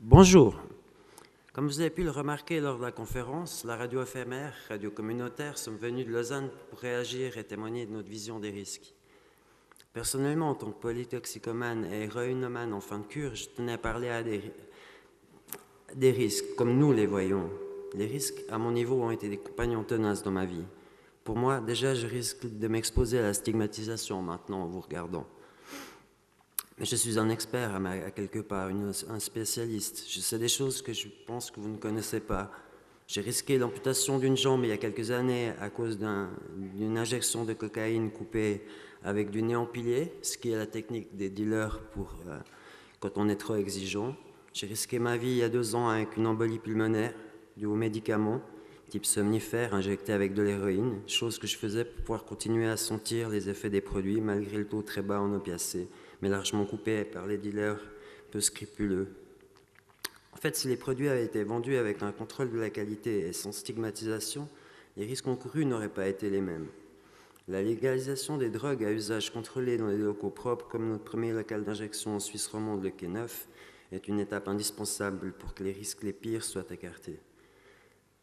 Bonjour. Comme vous avez pu le remarquer lors de la conférence, la radio éphémère, radio communautaire, sommes venus de Lausanne pour réagir et témoigner de notre vision des risques. Personnellement, en tant que polytoxicomane et héroïnomane en fin de cure, je tenais à parler des risques, comme nous les voyons. Les risques, à mon niveau, ont été des compagnons tenaces dans ma vie. Pour moi, déjà, je risque de m'exposer à la stigmatisation maintenant en vous regardant. Mais je suis un expert à quelque part, un spécialiste. Je sais des choses que je pense que vous ne connaissez pas. J'ai risqué l'amputation d'une jambe il y a quelques années à cause d'une injection de cocaïne coupée avec du néon pilé, ce qui est la technique des dealers quand on est trop exigeant. J'ai risqué ma vie il y a 2 ans avec une embolie pulmonaire due aux médicaments, type somnifère, injecté avec de l'héroïne, chose que je faisais pour pouvoir continuer à sentir les effets des produits malgré le taux très bas en opiacés, mais largement coupé par les dealers peu scrupuleux. En fait, si les produits avaient été vendus avec un contrôle de la qualité et sans stigmatisation, les risques encourus n'auraient pas été les mêmes. La légalisation des drogues à usage contrôlé dans les locaux propres, comme notre premier local d'injection en Suisse romande, le Quai Neuf, est une étape indispensable pour que les risques les pires soient écartés.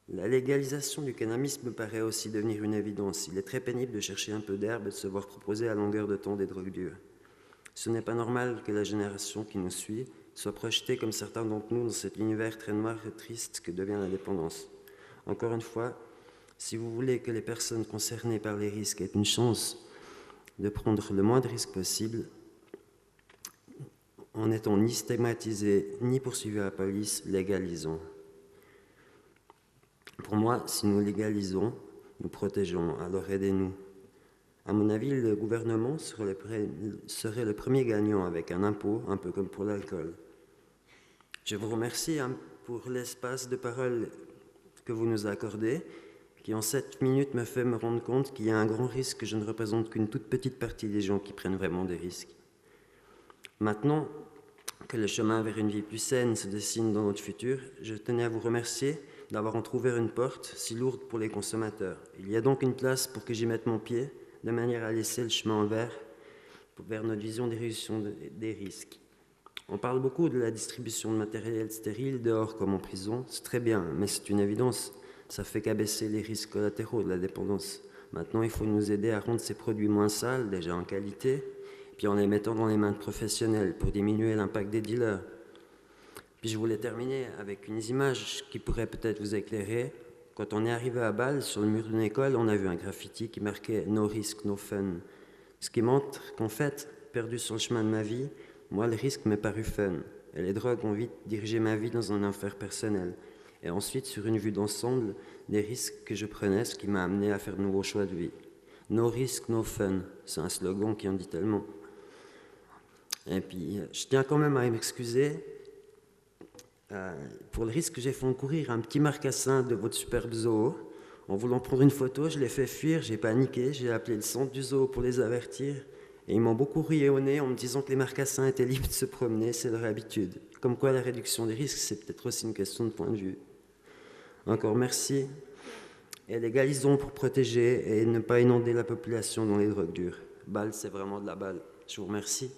La légalisation du cannabis me paraît aussi devenir une évidence. Il est très pénible de chercher un peu d'herbe et de se voir proposer à longueur de temps des drogues dures. Ce n'est pas normal que la génération qui nous suit soit projetée comme certains d'entre nous dans cet univers très noir et triste que devient la dépendance. Encore une fois, si vous voulez que les personnes concernées par les risques aient une chance de prendre le moins de risques possible, en n'étant ni stigmatisés ni poursuivis à la police, légalisons. Pour moi, si nous légalisons, nous protégeons, alors aidez-nous. À mon avis, le gouvernement serait le premier gagnant avec un impôt, un peu comme pour l'alcool. Je vous remercie pour l'espace de parole que vous nous accordez, qui en 7 minutes me fait me rendre compte qu'il y a un grand risque que je ne représente qu'une toute petite partie des gens qui prennent vraiment des risques. Maintenant que le chemin vers une vie plus saine se dessine dans notre futur, je tenais à vous remercier d'avoir entrouvert une porte si lourde pour les consommateurs. Il y a donc une place pour que j'y mette mon pied, de manière à laisser le chemin ouvert vers notre vision des réductions des risques. On parle beaucoup de la distribution de matériel stérile dehors comme en prison, c'est très bien, mais c'est une évidence, ça fait qu'abaisser les risques collatéraux de la dépendance. Maintenant, il faut nous aider à rendre ces produits moins sales, déjà en qualité, puis en les mettant dans les mains de professionnels pour diminuer l'impact des dealers. Puis je voulais terminer avec une image qui pourrait peut-être vous éclairer. Quand on est arrivé à Bâle, sur le mur d'une école, on a vu un graffiti qui marquait « No risk, no fun ». Ce qui montre qu'en fait, perdu sur le chemin de ma vie, moi, le risque m'est paru fun. Et les drogues ont vite dirigé ma vie dans un enfer personnel. Et ensuite, sur une vue d'ensemble, des risques que je prenais, ce qui m'a amené à faire de nouveaux choix de vie. No risk, no fun. C'est un slogan qui en dit tellement. Et puis, je tiens quand même à m'excuser pour le risque que j'ai fait encourir un petit marcassin de votre superbe zoo. En voulant prendre une photo, je l'ai fait fuir, j'ai paniqué, j'ai appelé le centre du zoo pour les avertir. Et ils m'ont beaucoup rouillé au nez en me disant que les marcassins étaient libres de se promener, c'est leur habitude. Comme quoi la réduction des risques, c'est peut-être aussi une question de point de vue. Encore merci. Et légalisons pour protéger et ne pas inonder la population dans les drogues dures. Bâle, c'est vraiment de la balle. Je vous remercie.